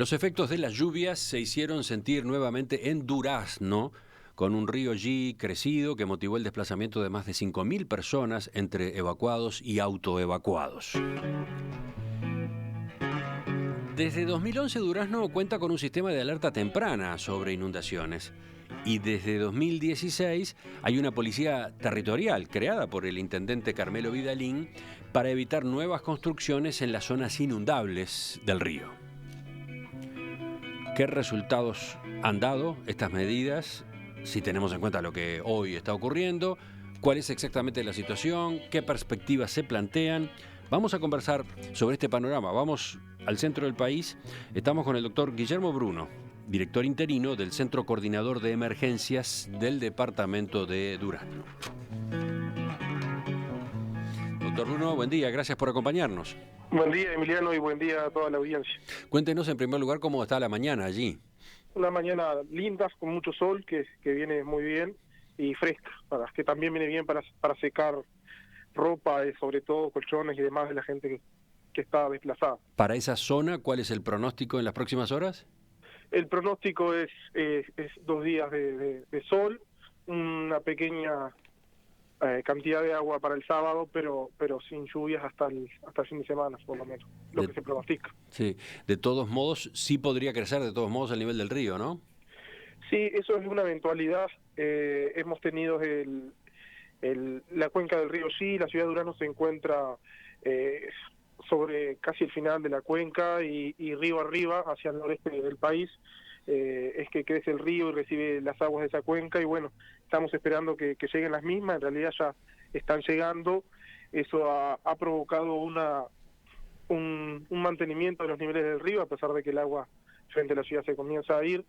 Los efectos de las lluvias se hicieron sentir nuevamente en Durazno, con un río allí crecido que motivó el desplazamiento de más de 5.000 personas entre evacuados y autoevacuados. Desde 2011 Durazno cuenta con un sistema de alerta temprana sobre inundaciones y desde 2016 hay una policía territorial creada por el intendente Carmelo Vidalín para evitar nuevas construcciones en las zonas inundables del río. ¿Qué resultados han dado estas medidas, si tenemos en cuenta lo que hoy está ocurriendo? ¿Cuál es exactamente la situación? ¿Qué perspectivas se plantean? Vamos a conversar sobre este panorama. Vamos al centro del país. Estamos con el doctor Guillermo Bruno, director interino del Centro Coordinador de Emergencias del departamento de Durazno. Doctor Bruno, buen día. Gracias por acompañarnos. Buen día, Emiliano, y buen día a toda la audiencia. Cuéntenos en primer lugar cómo está la mañana allí. Una mañana linda, con mucho sol, que viene muy bien, y fresca, que también viene bien para secar ropa, sobre todo colchones y demás de la gente que está desplazada. Para esa zona, ¿cuál es el pronóstico en las próximas horas? El pronóstico es 2 días de sol, una pequeña cantidad de agua para el sábado, pero sin lluvias hasta el fin de semana, por lo menos, lo que se pronostica. Sí, de todos modos, sí podría crecer de todos modos el nivel del río, ¿no? Sí, eso es una eventualidad. Hemos tenido la cuenca del río Sí, la ciudad de Durazno se encuentra sobre casi el final de la cuenca y río arriba, hacia el noreste del país, es que crece el río y recibe las aguas de esa cuenca, y bueno, estamos esperando que lleguen las mismas. En realidad ya están llegando. Eso ha provocado un mantenimiento de los niveles del río, a pesar de que el agua frente a la ciudad se comienza a ir,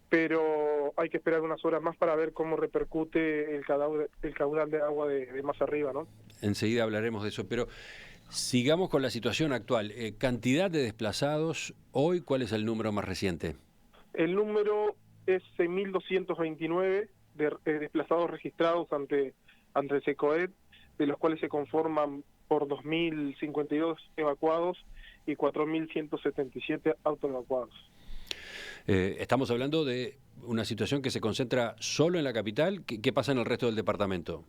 pero hay que esperar unas horas más para ver cómo repercute el caudal de agua de más arriba, ¿no? Enseguida hablaremos de eso, pero sigamos con la situación actual. Cantidad de desplazados, hoy, ¿cuál es el número más reciente? El número es 6.229 de desplazados registrados ante el SECOED, de los cuales se conforman por 2.052 evacuados y 4.177 autoevacuados. Estamos hablando de una situación que se concentra solo en la capital. ¿Qué pasa en el resto del departamento?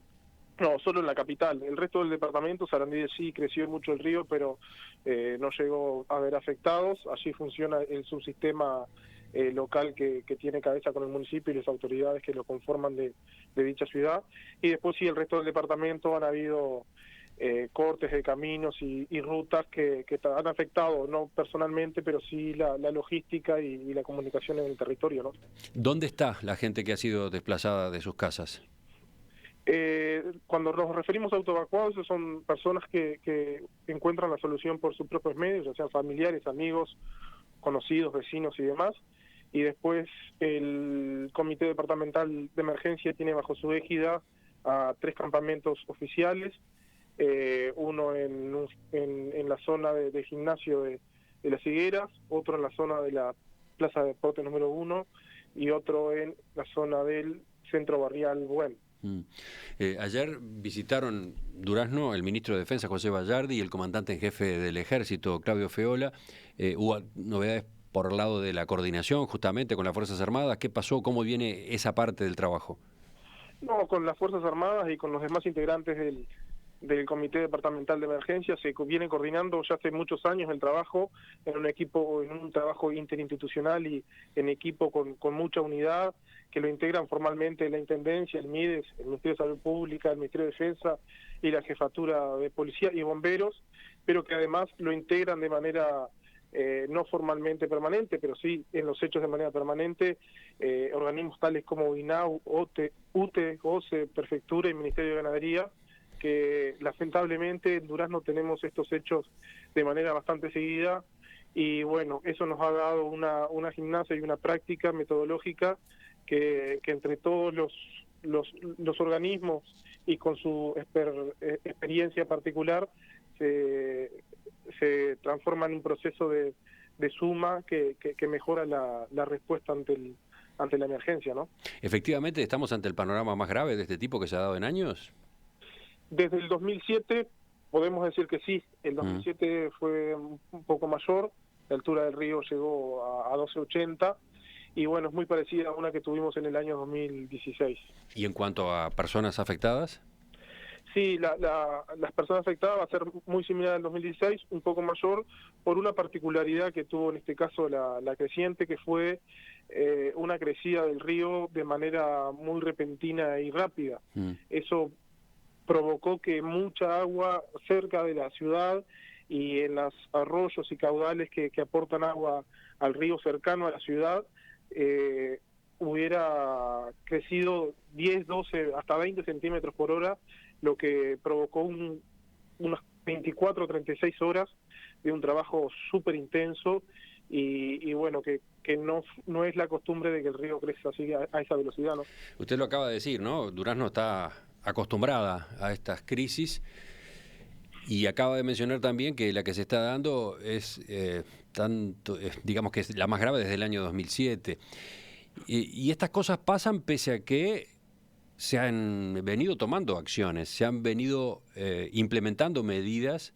No, solo en la capital. El resto del departamento, Sarandí sí creció mucho el río, pero no llegó a haber afectados. Allí funciona el subsistema local que tiene cabeza con el municipio y las autoridades que lo conforman de dicha ciudad. Y después sí, el resto del departamento han habido cortes de caminos y rutas que han afectado, no personalmente, pero sí la logística y la comunicación en el territorio, ¿no? ¿Dónde está la gente que ha sido desplazada de sus casas? Cuando nos referimos a autoevacuados, son personas que encuentran la solución por sus propios medios, ya sean familiares, amigos, conocidos, vecinos y demás. Y después el Comité Departamental de Emergencia tiene bajo su égida a 3 campamentos oficiales, uno en la zona de gimnasio de Las Higueras, otro en la zona de la Plaza de Deportes número 1 y otro en la zona del Centro Barrial Buen. Ayer visitaron Durazno el ministro de Defensa, José Bayardi, y el comandante en jefe del Ejército, Claudio Feola. Hubo novedades por el lado de la coordinación, justamente, con las Fuerzas Armadas. ¿Qué pasó? ¿Cómo viene esa parte del trabajo? No, con las Fuerzas Armadas y con los demás integrantes del Comité Departamental de Emergencia se viene coordinando ya hace muchos años el trabajo en un trabajo interinstitucional y en equipo con mucha unidad, que lo integran formalmente la Intendencia, el MIDES, el Ministerio de Salud Pública, el Ministerio de Defensa y la Jefatura de Policía y Bomberos, pero que además lo integran de manera no formalmente permanente, pero sí en los hechos de manera permanente, organismos tales como INAU, UTE, OCE, Prefectura y Ministerio de Ganadería, que lamentablemente en Durazno tenemos estos hechos de manera bastante seguida, y bueno, eso nos ha dado una gimnasia y una práctica metodológica que entre todos los organismos y con su experiencia particular se transforma en un proceso de suma que mejora la respuesta ante la emergencia, ¿no? Efectivamente, ¿estamos ante el panorama más grave de este tipo que se ha dado en años? Desde el 2007 podemos decir que sí. El 2007 fue un poco mayor, la altura del río llegó a 12,80 y bueno, es muy parecida a una que tuvimos en el año 2016. ¿Y en cuanto a personas afectadas? Sí, las personas afectadas va a ser muy similar al 2016, un poco mayor, por una particularidad que tuvo en este caso la creciente, que fue una crecida del río de manera muy repentina y rápida. Eso provocó que mucha agua cerca de la ciudad y en los arroyos y caudales que aportan agua al río cercano a la ciudad, hubiera crecido 10, 12, hasta 20 centímetros por hora, lo que provocó unas 24 o 36 horas de un trabajo súper intenso y bueno, que no es la costumbre de que el río crezca así a esa velocidad, ¿no? Usted lo acaba de decir, ¿no? Durazno está acostumbrada a estas crisis y acaba de mencionar también que la que se está dando es digamos que es la más grave desde el año 2007. Y estas cosas pasan pese a que se han venido tomando acciones, se han venido implementando medidas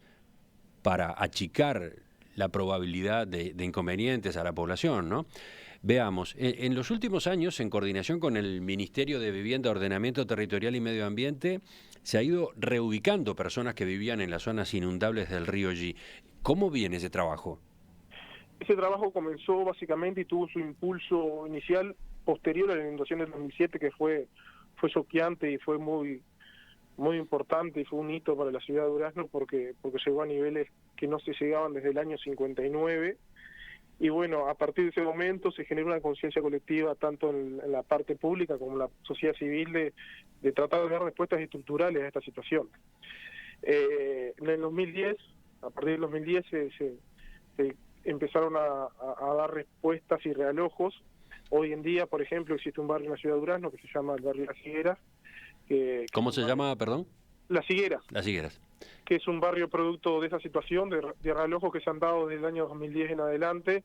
para achicar la probabilidad de inconvenientes a la población, ¿no? Veamos, en los últimos años, en coordinación con el Ministerio de Vivienda, Ordenamiento Territorial y Medio Ambiente, se ha ido reubicando personas que vivían en las zonas inundables del río Yi. ¿Cómo viene ese trabajo? Ese trabajo comenzó básicamente y tuvo su impulso inicial posterior a la inundación del 2007, que fue choqueante y fue muy importante y fue un hito para la ciudad de Durazno porque llegó a niveles que no se llegaban desde el año 59. Y bueno, a partir de ese momento se generó una conciencia colectiva tanto en la parte pública como en la sociedad civil de tratar de dar respuestas estructurales a esta situación. En el 2010, a partir del 2010 se empezaron a dar respuestas y realojos. Hoy en día, por ejemplo, existe un barrio en la ciudad de Durazno que se llama el barrio Las Higueras. ¿Cómo se llama, perdón? Las Higueras. Las Higueras. Que es un barrio producto de esa situación, de relojos que se han dado desde el año 2010 en adelante,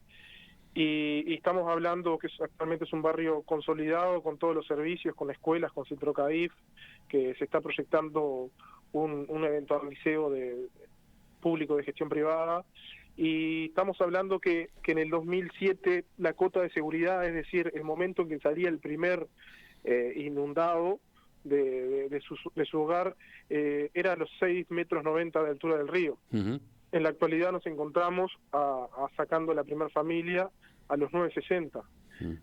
y estamos hablando que actualmente es un barrio consolidado con todos los servicios, con escuelas, con Centro CAIF, que se está proyectando un eventual liceo público de gestión privada, y estamos hablando que en el 2007 la cota de seguridad, es decir, el momento en que salía el primer inundado de su hogar, era a los 6,90 metros de altura del río. Uh-huh. En la actualidad nos encontramos sacando la primera familia a los 9,60.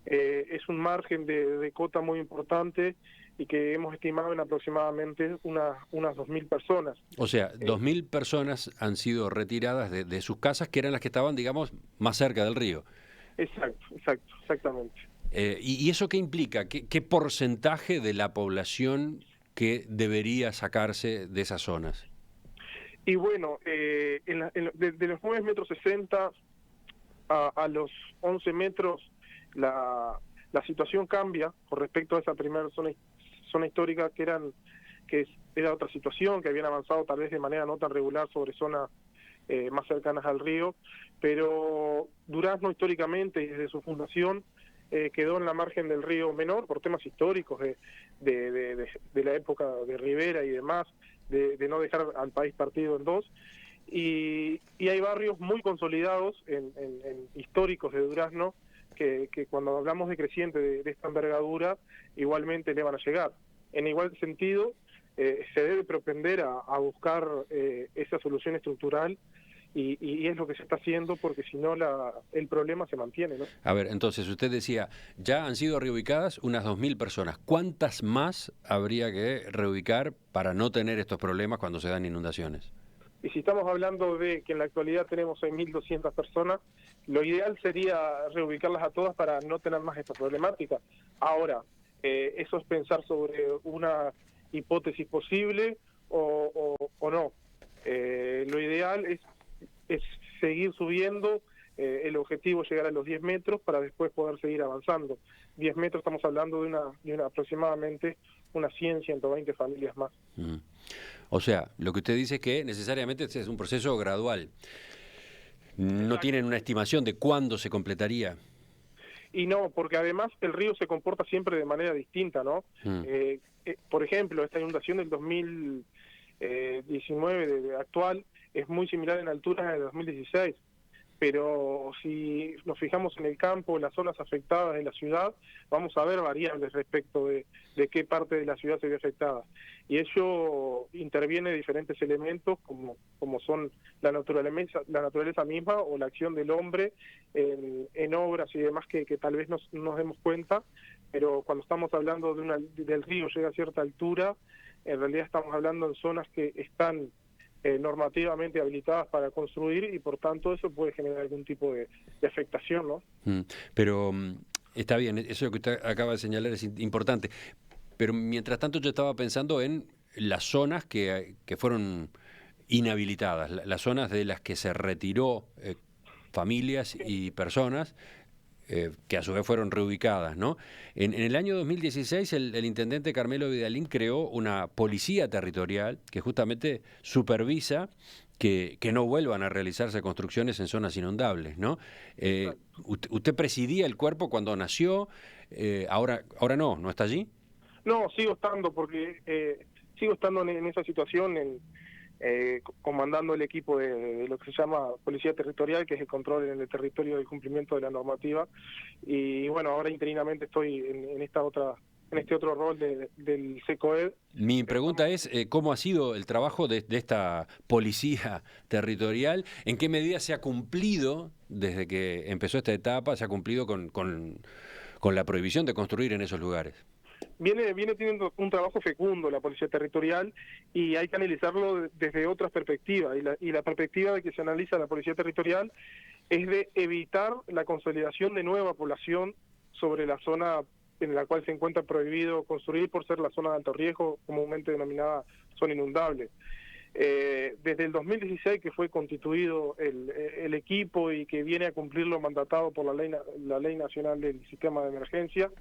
Es un margen de cota muy importante y que hemos estimado en aproximadamente unas 2.000 personas. O sea, 2.000 personas han sido retiradas de sus casas, que eran las que estaban, digamos, más cerca del río. Exactamente. ¿Y eso qué implica? ¿Qué porcentaje de la población que debería sacarse de esas zonas? Y bueno, de los 9,60 metros a los 11 metros, la situación cambia con respecto a esa primera zona histórica que era otra situación, que habían avanzado tal vez de manera no tan regular sobre zonas más cercanas al río, pero Durazno históricamente y desde su fundación quedó en la margen del río menor por temas históricos de la época de Rivera y demás, de no dejar al país partido en dos, y hay barrios muy consolidados en históricos de Durazno que cuando hablamos de creciente de esta envergadura igualmente le van a llegar. En igual sentido, se debe propender a buscar esa solución estructural y es lo que se está haciendo porque si no el problema se mantiene, ¿no? A ver, entonces usted decía, ya han sido reubicadas unas 2.000 personas. ¿Cuántas más habría que reubicar para no tener estos problemas cuando se dan inundaciones? Y si estamos hablando de que en la actualidad tenemos 6.200 personas, lo ideal sería reubicarlas a todas para no tener más esta problemática. Ahora, eso es pensar sobre una hipótesis posible o no. Lo ideal es seguir subiendo, el objetivo es llegar a los 10 metros para después poder seguir avanzando. 10 metros estamos hablando de una aproximadamente unas 100, 120 familias más. O sea, lo que usted dice es que necesariamente este es un proceso gradual. ¿No tienen una estimación de cuándo se completaría? Y no, porque además el río se comporta siempre de manera distinta, ¿no? Por ejemplo, esta inundación del 2019 actual es muy similar en altura a la de 2016. pero si nos fijamos en el campo, en las zonas afectadas de la ciudad, vamos a ver variables respecto de qué parte de la ciudad se ve afectada. Y ello interviene diferentes elementos como son la naturaleza misma o la acción del hombre en obras y demás que tal vez nos demos cuenta, pero cuando estamos hablando del río llega a cierta altura, en realidad estamos hablando en zonas que están normativamente habilitadas para construir y por tanto eso puede generar algún tipo de afectación, ¿no? Pero está bien, eso que usted acaba de señalar es importante, pero mientras tanto yo estaba pensando en las zonas que fueron inhabilitadas, las zonas de las que se retiró familias y personas, que a su vez fueron reubicadas, ¿no? En el año 2016 el intendente Carmelo Vidalín creó una policía territorial que justamente supervisa que no vuelvan a realizarse construcciones en zonas inundables, ¿no? Usted presidía el cuerpo cuando nació, ahora no está allí. No, sigo estando porque sigo estando en esa situación, comandando el equipo de lo que se llama Policía Territorial, que es el control en el territorio del cumplimiento de la normativa. Y bueno, ahora interinamente estoy en este otro rol del SECOED. Mi pregunta es, ¿cómo ha sido el trabajo de esta policía territorial? ¿En qué medida se ha cumplido, desde que empezó esta etapa, se ha cumplido con la prohibición de construir en esos lugares? Viene teniendo un trabajo fecundo la Policía Territorial y hay que analizarlo desde otras perspectivas. Y la perspectiva de que se analiza la Policía Territorial es de evitar la consolidación de nueva población sobre la zona en la cual se encuentra prohibido construir por ser la zona de alto riesgo, comúnmente denominada zona inundable. Desde el 2016 que fue constituido el equipo y que viene a cumplir lo mandatado por la Ley Nacional del Sistema de Emergencia,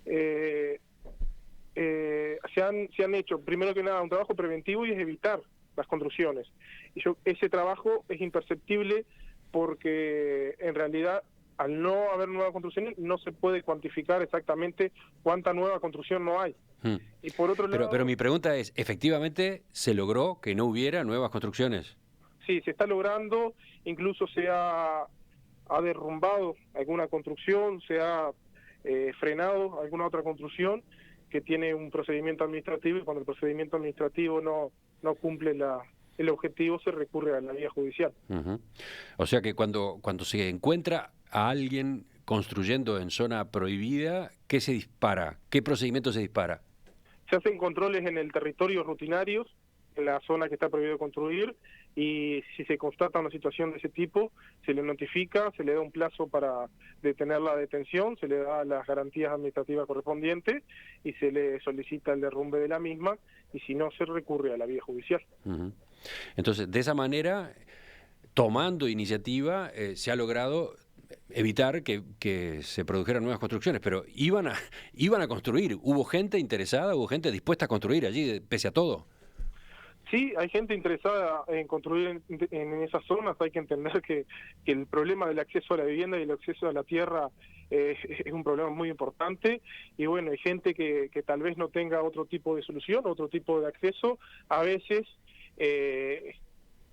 se han hecho, primero que nada, un trabajo preventivo y es evitar las construcciones. Y ese trabajo es imperceptible porque en realidad al no haber nuevas construcciones no se puede cuantificar exactamente cuánta nueva construcción no hay. Y por otro lado, pero mi pregunta es, ¿efectivamente se logró que no hubiera nuevas construcciones? Sí, se está logrando, incluso se ha derrumbado alguna construcción, se ha frenado alguna otra construcción que tiene un procedimiento administrativo y cuando el procedimiento administrativo no cumple el objetivo se recurre a la vía judicial. O sea que cuando se encuentra a alguien construyendo en zona prohibida, ¿qué se dispara? ¿Qué procedimiento se dispara? Se hacen controles en el territorio rutinarios, en la zona que está prohibido construir, y si se constata una situación de ese tipo, se le notifica, se le da un plazo para detener la detención, se le da las garantías administrativas correspondientes y se le solicita el derrumbe de la misma, y si no, se recurre a la vía judicial. Entonces, de esa manera, tomando iniciativa, se ha logrado evitar que se produjeran nuevas construcciones, pero iban a construir. ¿Hubo gente interesada, hubo gente dispuesta a construir allí, pese a todo? Sí, hay gente interesada en construir en esas zonas. Hay que entender que el problema del acceso a la vivienda y el acceso a la tierra es un problema muy importante. Y bueno, hay gente que tal vez no tenga otro tipo de solución, otro tipo de acceso. A veces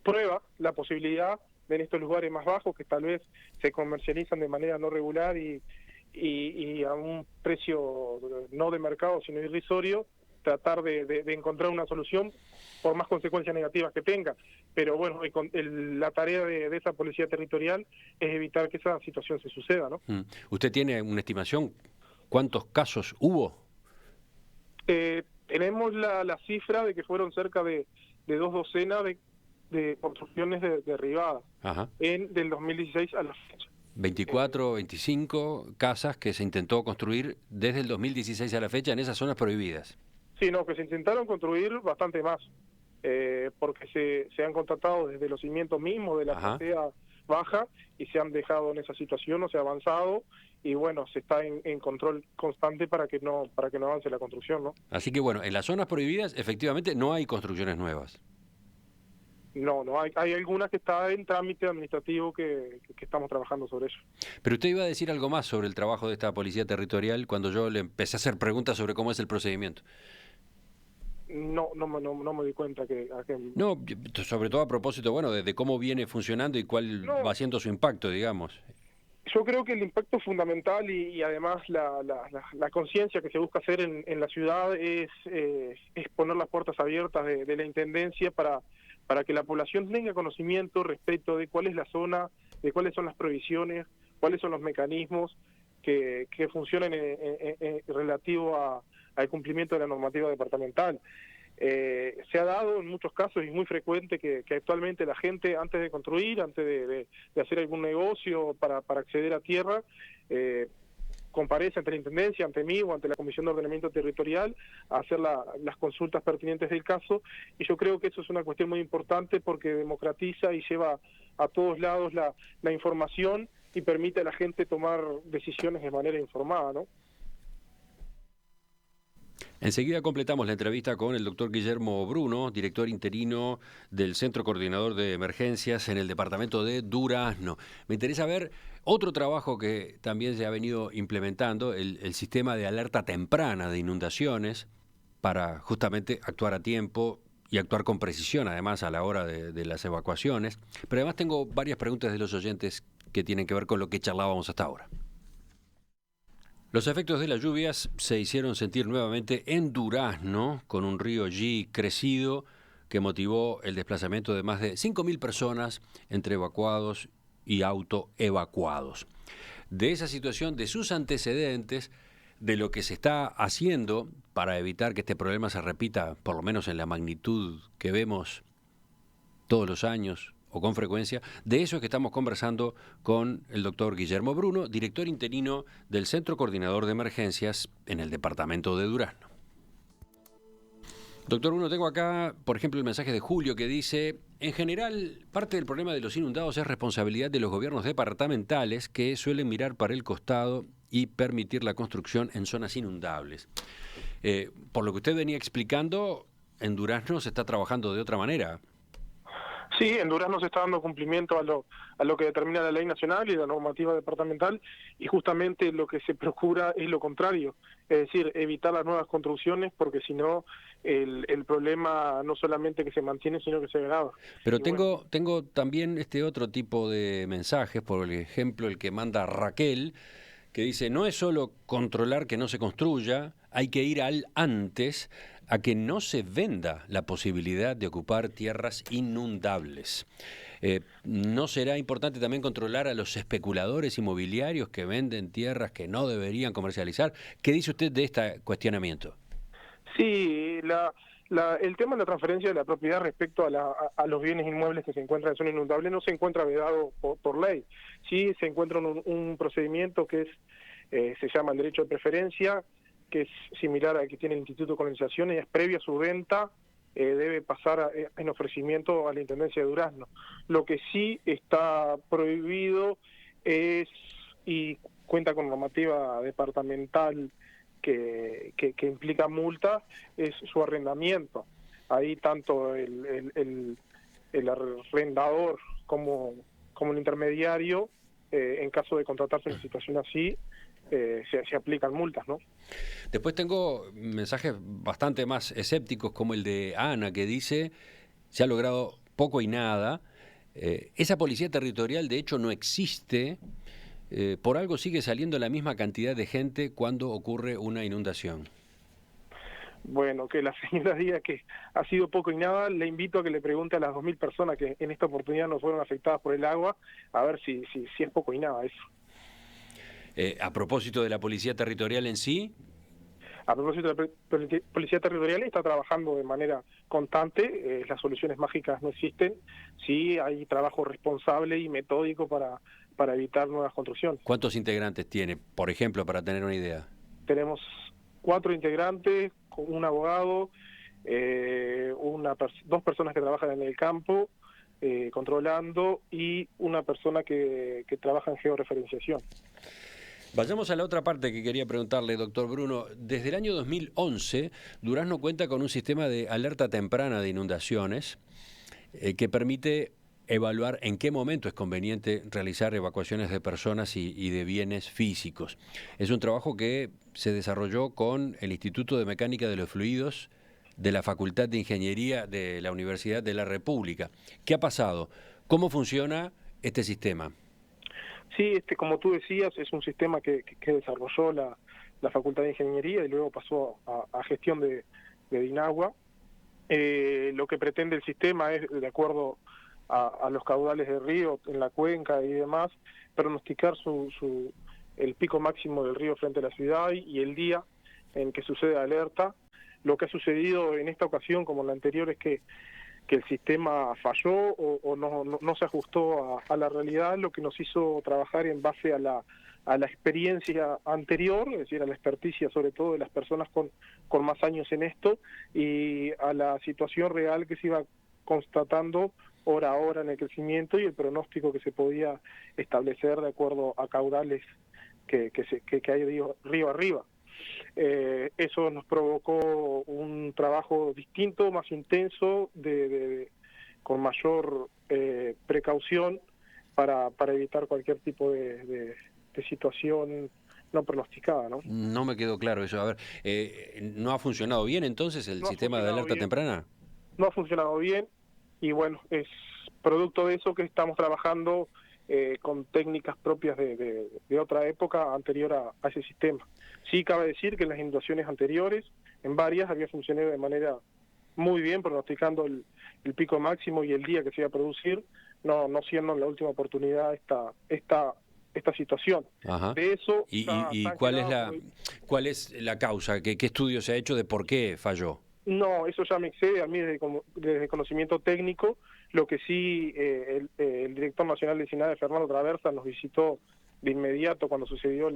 prueba la posibilidad de en estos lugares más bajos que tal vez se comercializan de manera no regular y a un precio no de mercado, sino irrisorio, tratar de encontrar una solución por más consecuencias negativas que tenga. Pero bueno, la tarea de esa policía territorial es evitar que esa situación se suceda, ¿no? ¿Usted tiene una estimación? ¿Cuántos casos hubo? Tenemos la cifra de que fueron cerca de 2 docenas de construcciones derribadas del 2016 a la fecha. 24, 25 casas que se intentó construir desde el 2016 a la fecha en esas zonas prohibidas. Sí, no, que se intentaron construir bastante más, porque se han contratado desde los cimientos mismos de la platea baja y se han dejado en esa situación, no se ha avanzado y bueno, se está en control constante para que no avance la construcción, ¿no? Así que bueno, en las zonas prohibidas efectivamente no hay construcciones nuevas. No, hay algunas que están en trámite administrativo que estamos trabajando sobre eso. Pero usted iba a decir algo más sobre el trabajo de esta policía territorial cuando yo le empecé a hacer preguntas sobre cómo es el procedimiento. no me di cuenta No, sobre todo a propósito, bueno, de cómo viene funcionando y cuál No, va siendo su impacto, digamos. yo creo que el impacto fundamental y además la conciencia que se busca hacer en la ciudad es poner las puertas abiertas de la Intendencia para que la población tenga conocimiento respecto de cuál es la zona, de cuáles son las prohibiciones, cuáles son los mecanismos que funcionan relativo al cumplimiento de la normativa departamental. Se ha dado en muchos casos y es muy frecuente que actualmente la gente antes de construir, antes de hacer algún negocio para acceder a tierra, comparece ante la Intendencia, ante mí o ante la Comisión de Ordenamiento Territorial a hacer las consultas pertinentes del caso, y yo creo que eso es una cuestión muy importante porque democratiza y lleva a todos lados la información y permite a la gente tomar decisiones de manera informada, ¿no? Enseguida completamos la entrevista con el doctor Guillermo Bruno, director interino del Centro Coordinador de Emergencias en el departamento de Durazno. Me interesa ver otro trabajo que también se ha venido implementando, el sistema de alerta temprana de inundaciones, para justamente actuar a tiempo y actuar con precisión, además, a la hora de las evacuaciones. Pero además tengo varias preguntas de los oyentes que tienen que ver con lo que charlábamos hasta ahora. Los efectos de las lluvias se hicieron sentir nuevamente en Durazno, con un río allí crecido que motivó el desplazamiento de más de 5.000 personas entre evacuados y autoevacuados. De esa situación, de sus antecedentes, de lo que se está haciendo para evitar que este problema se repita, por lo menos en la magnitud que vemos todos los años o con frecuencia, de eso es que estamos conversando con el doctor Guillermo Bruno, director interino del Centro Coordinador de Emergencias en el departamento de Durazno. Doctor Bruno, tengo acá, por ejemplo, el mensaje de Julio que dice: en general, parte del problema de los inundados es responsabilidad de los gobiernos departamentales que suelen mirar para el costado y permitir la construcción en zonas inundables. Por lo que usted venía explicando, en Durazno se está trabajando de otra manera. Sí, en Durazno se está dando cumplimiento a lo que determina la ley nacional y la normativa departamental, y justamente lo que se procura es lo contrario, es decir, evitar las nuevas construcciones, porque si no el problema no solamente que se mantiene, sino que se agrava. Pero tengo también este otro tipo de mensajes, por ejemplo el que manda Raquel, que dice: no es solo controlar que no se construya, hay que ir al antes, a que no se venda la posibilidad de ocupar tierras inundables. ¿No será importante también controlar a los especuladores inmobiliarios que venden tierras que no deberían comercializar? ¿Qué dice usted de este cuestionamiento? Sí, el tema de la transferencia de la propiedad respecto a los bienes inmuebles que se encuentran en zona inundable no se encuentra vedado por ley. Sí se encuentra un procedimiento que se llama el derecho de preferencia, que es similar al que tiene el Instituto de Colonización, y es previa a su venta, debe pasar en ofrecimiento a la Intendencia de Durazno. Lo que sí está prohibido y cuenta con normativa departamental que implica multa, es su arrendamiento. Ahí tanto el arrendador como el intermediario, en caso de contratarse en una situación así, se aplican multas, ¿no? Después tengo mensajes bastante más escépticos, como el de Ana, que dice: se ha logrado poco y nada, esa policía territorial de hecho no existe, por algo sigue saliendo la misma cantidad de gente cuando ocurre una inundación. Bueno, que la señora diga que ha sido poco y nada, le invito a que le pregunte a las 2.000 personas que en esta oportunidad no fueron afectadas por el agua, a ver si es poco y nada eso. A propósito de la policía territorial en sí. A propósito de la Policía Territorial, está trabajando de manera constante, las soluciones mágicas no existen, sí hay trabajo responsable y metódico para evitar nuevas construcciones. ¿Cuántos integrantes tiene, por ejemplo, para tener una idea? Tenemos 4 integrantes, un abogado, 2 personas que trabajan en el campo, controlando, y una persona que trabaja en georreferenciación. Vayamos a la otra parte que quería preguntarle, doctor Bruno. Desde el año 2011, Durazno cuenta con un sistema de alerta temprana de inundaciones que permite evaluar en qué momento es conveniente realizar evacuaciones de personas y de bienes físicos. Es un trabajo que se desarrolló con el Instituto de Mecánica de los Fluidos de la Facultad de Ingeniería de la Universidad de la República. ¿Qué ha pasado? ¿Cómo funciona este sistema? Sí, como tú decías, es un sistema que desarrolló la Facultad de Ingeniería y luego pasó a gestión de DINAGUA. Lo que pretende el sistema es, de acuerdo a los caudales del río en la cuenca y demás, pronosticar el pico máximo del río frente a la ciudad y el día en que sucede alerta. Lo que ha sucedido en esta ocasión, como en la anterior, es que el sistema falló o no se ajustó a la realidad, lo que nos hizo trabajar en base a la experiencia anterior, es decir, a la experticia sobre todo de las personas con más años en esto, y a la situación real que se iba constatando hora a hora en el crecimiento y el pronóstico que se podía establecer de acuerdo a caudales que hay río arriba. Eso nos provocó un trabajo distinto, más intenso, con mayor precaución para evitar cualquier tipo de situación no pronosticada, ¿no? No me quedó claro eso. A ver, ¿no ha funcionado bien entonces el sistema de alerta temprana? No ha funcionado bien y bueno, es producto de eso que estamos trabajando con técnicas propias de otra época anterior a ese sistema. Sí, cabe decir que en las inundaciones anteriores, en varias, había funcionado de manera muy bien, pronosticando el pico máximo y el día que se iba a producir, no siendo en la última oportunidad esta situación. Ajá. De eso ¿Y cuál es la causa? ¿Qué estudio se ha hecho de por qué falló? No, eso ya me excede a mí desde conocimiento técnico. Lo que sí, el director nacional de SINADE, Fernando Traversa, nos visitó de inmediato cuando sucedió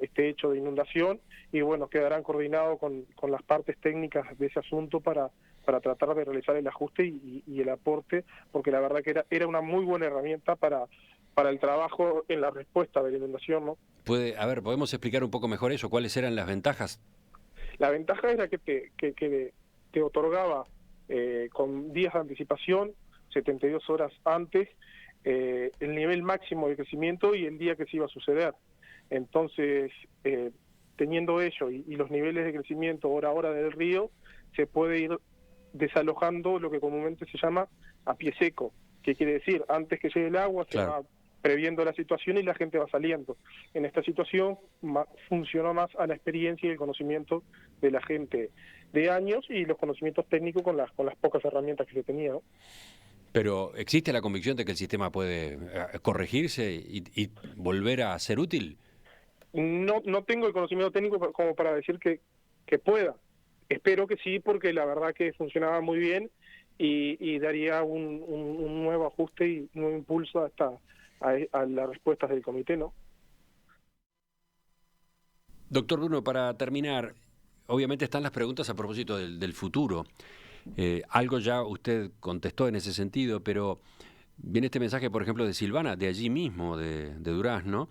este hecho de inundación y bueno, quedarán coordinados con las partes técnicas de ese asunto para tratar de realizar el ajuste y el aporte, porque la verdad que era una muy buena herramienta para el trabajo en la respuesta de la inundación, ¿no? ¿Podemos explicar un poco mejor eso? ¿Cuáles eran las ventajas? La ventaja era que te otorgaba con días de anticipación, 72 horas antes, el nivel máximo de crecimiento y el día que se iba a suceder. Entonces, teniendo ello y los niveles de crecimiento hora a hora del río, se puede ir desalojando lo que comúnmente se llama a pie seco, que quiere decir, antes que llegue el agua, claro, se va previendo la situación y la gente va saliendo. En esta situación funcionó más a la experiencia y el conocimiento de la gente de años y los conocimientos técnicos con las pocas herramientas que se tenía, ¿no? Pero ¿existe la convicción de que el sistema puede corregirse y volver a ser útil? No tengo el conocimiento técnico como para decir que pueda. Espero que sí, porque la verdad que funcionaba muy bien y daría un nuevo ajuste y un nuevo impulso a las respuestas del comité, ¿no? Doctor Bruno, para terminar, obviamente están las preguntas a propósito del futuro. Algo ya usted contestó en ese sentido, pero viene este mensaje, por ejemplo, de Silvana, de allí mismo, de Durazno.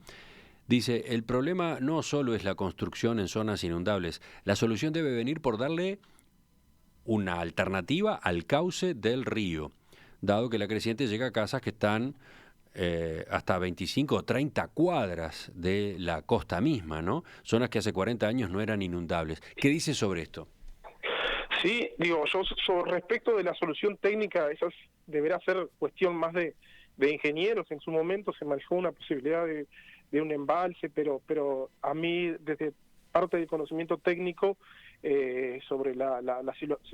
Dice, el problema no solo es la construcción en zonas inundables, la solución debe venir por darle una alternativa al cauce del río, dado que la creciente llega a casas que están hasta 25 o 30 cuadras de la costa misma, ¿no? Zonas que hace 40 años no eran inundables. ¿Qué dice sobre esto? Sí, digo, yo respecto de la solución técnica, esa deberá ser cuestión más de ingenieros. En su momento se manejó una posibilidad de un embalse, pero a mí, desde parte del conocimiento técnico sobre la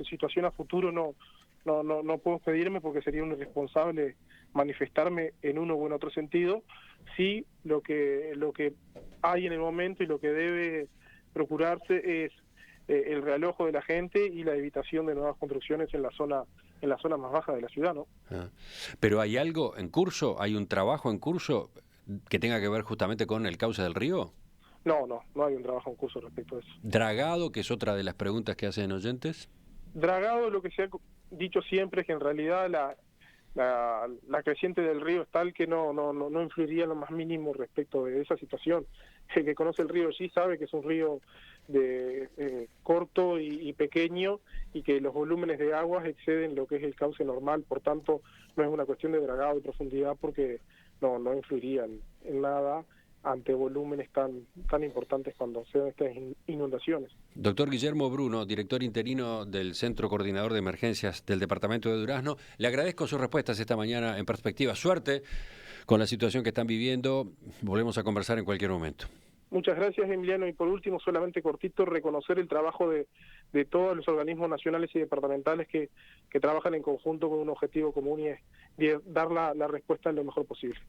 situación a futuro, no puedo pedirme porque sería un irresponsable manifestarme en uno u en otro sentido. Sí, lo que hay en el momento y lo que debe procurarse es el realojo de la gente y la evitación de nuevas construcciones en la zona más baja de la ciudad, ¿no? Pero ¿hay algo en curso? ¿Hay un trabajo en curso que tenga que ver justamente con el cauce del río? No hay un trabajo en curso respecto a eso. ¿Dragado, que es otra de las preguntas que hacen oyentes? Dragado, lo que se ha dicho siempre es que en realidad la creciente del río es tal que no influiría en lo más mínimo respecto de esa situación. El que conoce el río sí sabe que es un río corto y pequeño y que los volúmenes de aguas exceden lo que es el cauce normal, por tanto no es una cuestión de dragado y profundidad porque no influiría en nada ante volúmenes tan importantes cuando se dan estas inundaciones. Doctor Guillermo Bruno, director interino del Centro Coordinador de Emergencias del Departamento de Durazno, le agradezco sus respuestas esta mañana en Perspectiva. Suerte con la situación que están viviendo. Volvemos a conversar en cualquier momento. Muchas gracias, Emiliano. Y por último, solamente cortito, reconocer el trabajo de todos los organismos nacionales y departamentales que trabajan en conjunto con un objetivo común, y es dar la respuesta lo mejor posible.